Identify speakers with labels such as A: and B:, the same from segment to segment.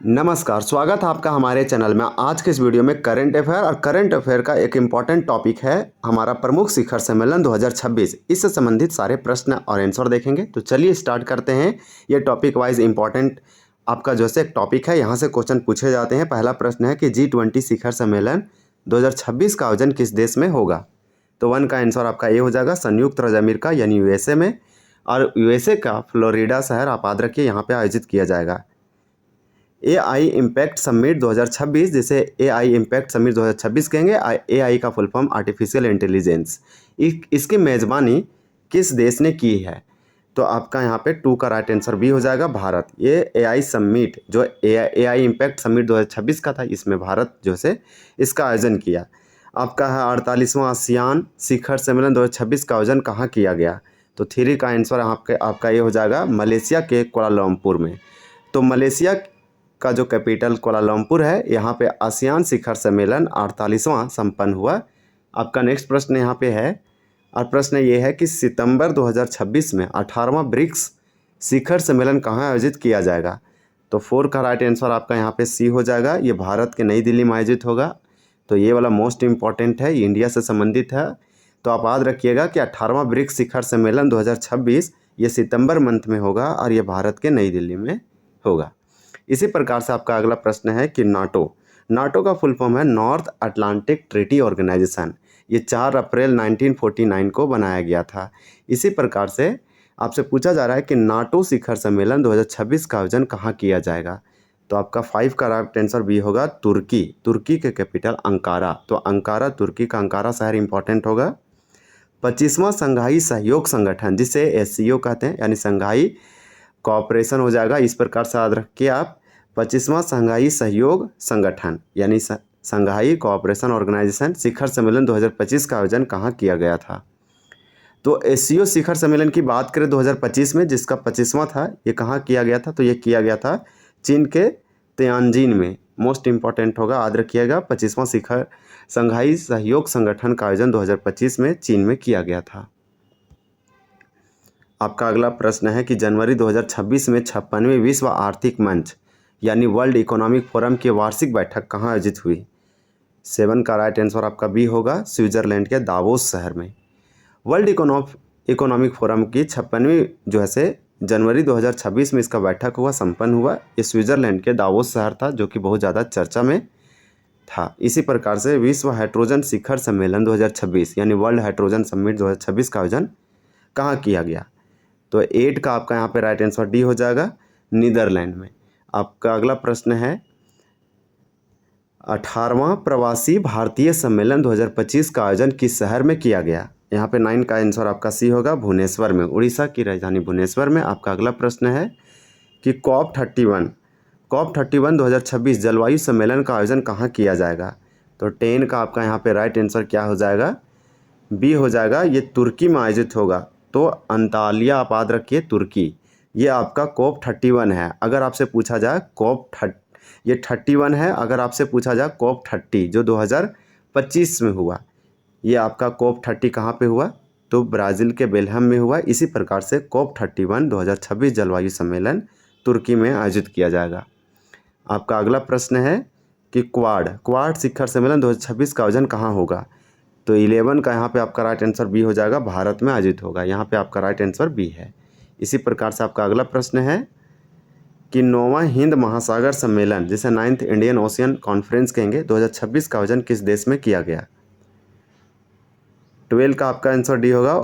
A: नमस्कार, स्वागत है आपका हमारे चैनल में। आज के इस वीडियो में करंट अफेयर और करंट अफेयर का एक इम्पॉर्टेंट टॉपिक है हमारा प्रमुख शिखर सम्मेलन 2026। इससे संबंधित सारे प्रश्न और आंसर देखेंगे। तो चलिए स्टार्ट करते हैं। ये टॉपिक वाइज इम्पॉर्टेंट आपका जो है एक टॉपिक है, यहाँ से क्वेश्चन पूछे जाते हैं। पहला प्रश्न है कि G20 शिखर सम्मेलन 2026 का आयोजन किस देश में होगा। तो 1 का आंसर आपका ये हो जाएगा, संयुक्त राज्य अमेरिका यानी यूएसए में। और यूएसए का फ्लोरिडा शहर आप याद रखिए, यहाँ पे आयोजित किया जाएगा। AI इम्पैक्ट समिट 2026, जिसे AI इम्पैक्ट समिट 2026 कहेंगे। AI का फुल फॉर्म आर्टिफिशियल इंटेलिजेंस। इसकी मेज़बानी किस देश ने की है। तो आपका यहाँ पे 2 का राइट आंसर भी हो जाएगा, भारत। ये AI समिट जो AI इम्पैक्ट समिट 2026 का था, इसमें भारत जो से इसका आयोजन किया। आपका है 48वां आसियान शिखर सम्मेलन 2026 का आयोजन कहाँ किया गया। तो 3 का आंसर आपका ये हो जाएगा, मलेशिया के कुआलालंपुर में। तो मलेशिया का जो कैपिटल कुआलालंपुर है, यहाँ पे आसियान शिखर सम्मेलन 48वां संपन्न हुआ। आपका नेक्स्ट प्रश्न यहाँ पे है, और प्रश्न ये है कि सितंबर 2026 में 18वां ब्रिक्स शिखर सम्मेलन कहाँ आयोजित किया जाएगा। तो 4 का राइट आंसर आपका यहाँ पे सी हो जाएगा, ये भारत के नई दिल्ली में आयोजित होगा। तो ये वाला मोस्ट इम्पॉर्टेंट है, इंडिया से संबंधित है। तो आप याद रखिएगा कि 18वां ब्रिक्स शिखर सम्मेलन 2026 ये सितंबर मंथ में होगा और ये भारत के नई दिल्ली में होगा। इसी प्रकार से आपका अगला प्रश्न है कि नाटो का फुल फॉर्म है नॉर्थ अटलांटिक ट्रीटी ऑर्गेनाइजेशन। ये 4 अप्रैल 1949 को बनाया गया था। इसी प्रकार से आपसे पूछा जा रहा है कि नाटो शिखर सम्मेलन 2026 का आयोजन कहाँ किया जाएगा। तो आपका 5 का राइट आंसर भी होगा, तुर्की के कैपिटल अंकारा। तो अंकारा तुर्की का अंकारा शहर इंपॉर्टेंट होगा। 25वां संघाई सहयोग संगठन, जिसे SCO कहते हैं, यानी संघाई कोऑपरेशन हो जाएगा। इस प्रकार से याद रखिए आप, 25वां संघाई सहयोग संगठन यानी संघाई कोऑपरेशन ऑर्गेनाइजेशन शिखर सम्मेलन 2025 का आयोजन कहाँ किया गया था। तो SCO शिखर सम्मेलन की बात करें 2025 में, जिसका 25वां था, ये कहाँ किया गया था। तो ये किया गया था चीन के तियानजिन में। मोस्ट इंपॉर्टेंट होगा, याद रखिएगा, 25वां शिखर संघाई सहयोग संगठन का आयोजन 2025 में चीन में किया गया था। आपका अगला प्रश्न है कि जनवरी 2026 में 56वें विश्व आर्थिक मंच यानी वर्ल्ड इकोनॉमिक फोरम की वार्षिक बैठक कहाँ आयोजित हुई। 7 का राइट आंसर आपका बी होगा, स्विट्जरलैंड के दावोस शहर में। वर्ल्ड इकोनॉमिक फोरम की 56वीं जो है से जनवरी 2026 में इसका बैठक हुआ, संपन्न हुआ। ये स्विट्जरलैंड के दावोस शहर था, जो कि बहुत ज़्यादा चर्चा में था। इसी प्रकार से विश्व हाइड्रोजन शिखर सम्मेलन 2026 यानी वर्ल्ड हाइड्रोजन समिट 2026 का आयोजन कहाँ किया गया। तो 8 का आपका यहाँ पे राइट आंसर डी हो जाएगा, नीदरलैंड में। आपका अगला प्रश्न है, 18वां प्रवासी भारतीय सम्मेलन 2025 का आयोजन किस शहर में किया गया। यहाँ पे 9 का आंसर आपका सी होगा, भुवनेश्वर में, उड़ीसा की राजधानी भुवनेश्वर में। आपका अगला प्रश्न है कि COP31 2026 जलवायु सम्मेलन का आयोजन कहाँ किया जाएगा। तो 10 का आपका यहाँ पे राइट आंसर क्या हो जाएगा, बी हो जाएगा, ये तुर्की में आयोजित होगा। तो अंतालिया आप याद रखिए, तुर्की। ये आपका COP31 है। अगर आपसे पूछा जाए ये 31 है। अगर आपसे पूछा जाए COP30 जो 2025 में हुआ, ये आपका COP30 कहाँ पे हुआ, तो ब्राज़ील के बेल्हम में हुआ। इसी प्रकार से COP31 2026 जलवायु सम्मेलन तुर्की में आयोजित किया जाएगा। आपका अगला प्रश्न है कि क्वाड शिखर सम्मेलन 2026 का आयोजन कहाँ होगा। तो 11 का यहाँ पे आपका राइट आंसर बी हो जाएगा, भारत में आयोजित होगा। यहाँ पे आपका राइट आंसर बी है। इसी प्रकार से आपका अगला प्रश्न है कि 9वां हिंद महासागर सम्मेलन, जिसे 9th इंडियन ओशियन कॉन्फ्रेंस कहेंगे, 2026 का आयोजन किस देश में किया गया। 12 का आपका आंसर डी होगा,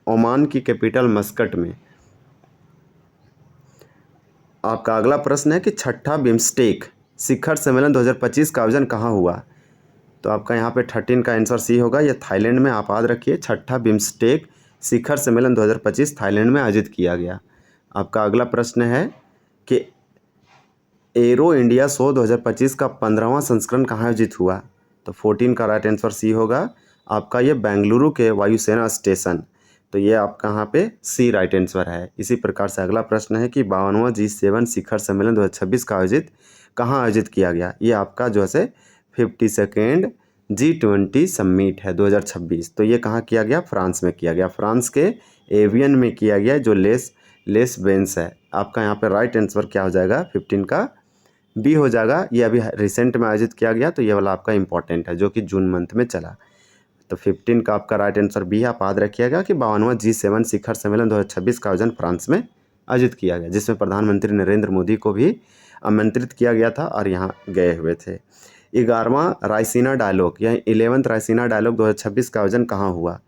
A: ओमान की कैपिटल मस्कट में। आपका अगला प्रश्न है कि 6ठा बिम्स्टेक शिखर सम्मेलन 2025 का आयोजन कहाँ हुआ। तो आपका यहाँ पे 13 का आंसर सी होगा, यह थाईलैंड में। आप याद रखिए, 6ठा बिम्स्टेक शिखर सम्मेलन 2025 थाईलैंड में आयोजित किया गया। आपका अगला प्रश्न है कि एरो इंडिया शो 2025 का 15वां संस्करण कहाँ आयोजित हुआ। तो 14 का राइट आंसर सी होगा, आपका ये बेंगलुरु के वायुसेना स्टेशन। तो ये आपका यहाँ पे सी राइट आंसर है। इसी प्रकार से अगला प्रश्न है कि 52वां G7 शिखर सम्मेलन 2026 का कहाँ आयोजित किया गया। ये आपका जो है 52nd G20 समिट है 2026। तो ये कहाँ किया गया, फ्रांस में किया गया। फ्रांस के एवियन में किया गया, जो लेस बेंस है। आपका यहाँ पे राइट आंसर क्या हो जाएगा, 15 का बी हो जाएगा, ये अभी रिसेंट में आयोजित किया गया, तो ये वाला आपका इंपॉर्टेंट है जो कि जून मंथ में चला। तो 15 का आपका राइट आंसर बी है। आप याद रखिएगा कि 52वां G7 शिखर सम्मेलन 2026 का आयोजन फ्रांस में आयोजित किया गया, जिसमें प्रधानमंत्री नरेंद्र मोदी को भी आमंत्रित किया गया था और यहाँ गए हुए थे। 11वां रायसीना डायलॉग या 11th रायसीना डायलॉग 2026 का आयोजन कहाँ हुआ?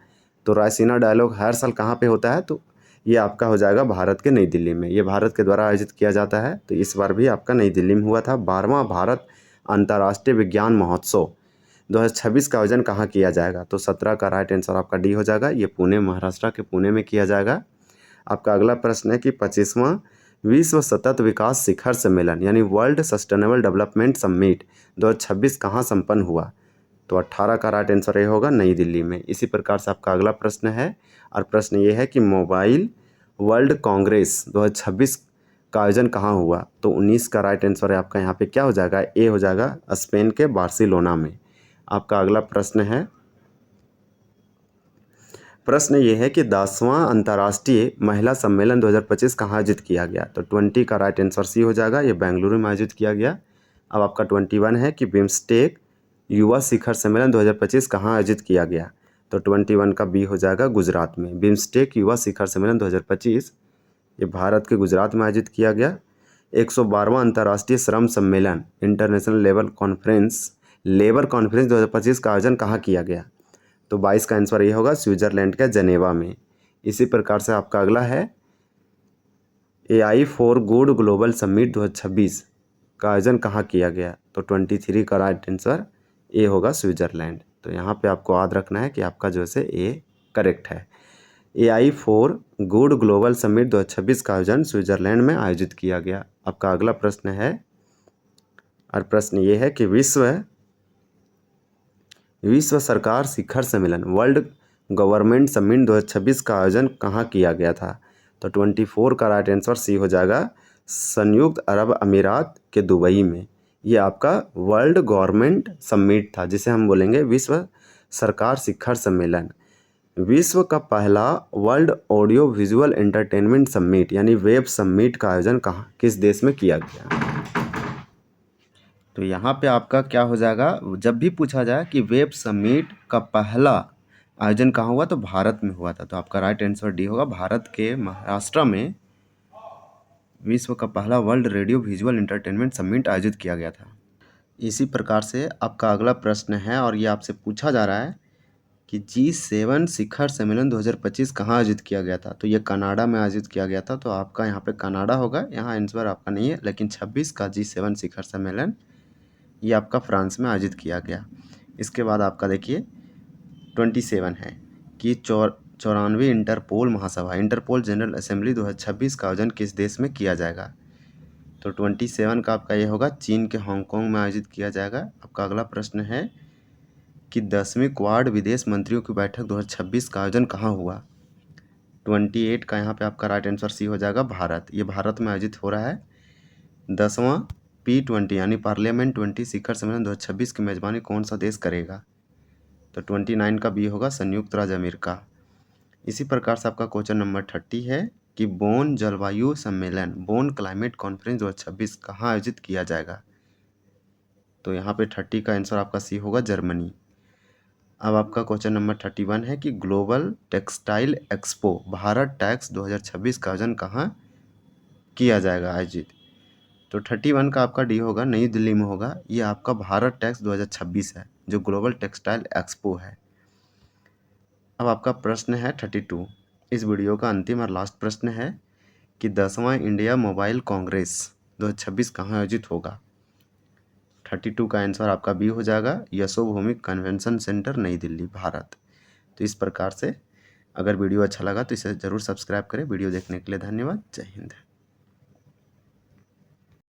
A: तो रायसीना डायलॉग हर साल कहाँ पे होता है? तो ये आपका हो जाएगा भारत के नई दिल्ली में। ये भारत के द्वारा आयोजित किया जाता है, तो इस बार भी आपका नई दिल्ली में हुआ था। 12वां भारत अंतर्राष्ट्रीय विज्ञान महोत्सव 2026 का आयोजन कहाँ किया जाएगा? तो 17 का राइट आंसर आपका डी हो जाएगा। ये पुणे, महाराष्ट्र के पुणे में किया जाएगा। आपका अगला प्रश्न है कि 25वां विश्व सतत विकास शिखर सम्मेलन यानी वर्ल्ड सस्टेनेबल डेवलपमेंट समिट 2026 कहाँ संपन्न हुआ? तो 18 का राइट आंसर ये होगा नई दिल्ली में। इसी प्रकार से आपका अगला प्रश्न है, और प्रश्न ये है कि मोबाइल वर्ल्ड कांग्रेस 2026 का आयोजन कहाँ हुआ? तो 19 का राइट आंसर है आपका यहाँ पे क्या हो जाएगा? ए हो जाएगा, स्पेन के बार्सिलोना में। आपका अगला प्रश्न है, प्रश्न ये है कि 10वां अंतर्राष्ट्रीय महिला सम्मेलन 2025 कहाँ आयोजित किया गया? तो 20 का राइट आंसर सी हो जाएगा, ये बेंगलुरु में आयोजित किया गया। अब आपका 21 है कि बिम्स्टेक युवा शिखर सम्मेलन 2025 कहाँ आयोजित किया गया? तो 21 का बी हो जाएगा, गुजरात में। बिम्स्टेक युवा शिखर सम्मेलन 2025 ये भारत के गुजरात में आयोजित किया गया। 112वां अंतर्राष्ट्रीय श्रम सम्मेलन इंटरनेशनल लेबर कॉन्फ्रेंस 2025 का आयोजन कहाँ किया गया? तो 22 का आंसर ये होगा, स्विट्जरलैंड के जनेवा में। इसी प्रकार से आपका अगला है, AI for good global summit 2026 का आयोजन कहाँ किया गया? तो 23 का राइट आंसर ए होगा, स्विट्जरलैंड। तो यहाँ पे आपको याद रखना है कि आपका जो है ए करेक्ट है। AI for good global summit 2026 का आयोजन स्विट्जरलैंड में आयोजित किया गया। आपका अगला प्रश्न है, और प्रश्न ये है कि विश्व सरकार शिखर सम्मेलन वर्ल्ड गवर्नमेंट समिट 2026 का आयोजन कहाँ किया गया था? तो 24 का राइट आंसर सी हो जाएगा, संयुक्त अरब अमीरात के दुबई में। ये आपका वर्ल्ड गवर्नमेंट समिट था, जिसे हम बोलेंगे विश्व सरकार शिखर सम्मेलन। विश्व का पहला world audio visual entertainment summit यानी वेब समिट का आयोजन कहाँ, किस देश में किया गया? तो यहाँ पे आपका क्या हो जाएगा, जब भी पूछा जाए कि वेब समिट का पहला आयोजन कहाँ हुआ, तो भारत में हुआ था। तो आपका राइट आंसर डी होगा, भारत के महाराष्ट्र में विश्व का पहला world radio visual entertainment summit आयोजित किया गया था। इसी प्रकार से आपका अगला प्रश्न है, और ये आपसे पूछा जा रहा है कि G7 शिखर सम्मेलन 2025 कहाँ आयोजित किया गया था? तो ये कनाडा में आयोजित किया गया था। तो आपका यहाँ पे कनाडा होगा, यहाँ आंसर आपका नहीं है, लेकिन 26 का G7 शिखर सम्मेलन ये आपका फ्रांस में आयोजित किया गया। इसके बाद आपका देखिए 27 है कि 94वीं इंटरपोल महासभा इंटरपोल जनरल असेंबली 2026 का आयोजन किस देश में किया जाएगा? तो 27 का आपका ये होगा, चीन के हांगकांग में आयोजित किया जाएगा। आपका अगला प्रश्न है कि 10वीं क्वाड विदेश मंत्रियों की बैठक 2026 का आयोजन कहाँ हुआ? 28 का यहाँ पे आपका राइट आंसर सी हो जाएगा, भारत। ये भारत में आयोजित हो रहा है। 10वां P20 यानी पार्लियामेंट 20 शिखर सम्मेलन 2026 की मेजबानी कौन सा देश करेगा? तो 29 का बी होगा, संयुक्त राज्य अमेरिका। इसी प्रकार से आपका क्वेश्चन नंबर 30 है कि बोन जलवायु सम्मेलन बोन क्लाइमेट कॉन्फ्रेंस 2026 कहाँ आयोजित किया जाएगा? तो यहाँ पे 30 का आंसर आपका सी होगा, जर्मनी। अब आपका क्वेश्चन नंबर 31 है कि global textile expo Bharat tax 2026 का आयोजन कहाँ किया जाएगा आयोजित? तो 31 का आपका डी होगा, नई दिल्ली में होगा। ये आपका भारत टैक्स 2026 है, जो ग्लोबल टेक्सटाइल एक्सपो है। अब आपका प्रश्न है 32, इस वीडियो का अंतिम और लास्ट प्रश्न है कि 10वां इंडिया मोबाइल कांग्रेस 2026 कहाँ आयोजित होगा? 32 का आंसर आपका बी हो जाएगा, यशोभूमि कन्वेंशन सेंटर, नई दिल्ली, भारत। तो इस प्रकार से अगर वीडियो अच्छा लगा तो इसे ज़रूर सब्सक्राइब करें। वीडियो देखने के लिए धन्यवाद। जय हिंद।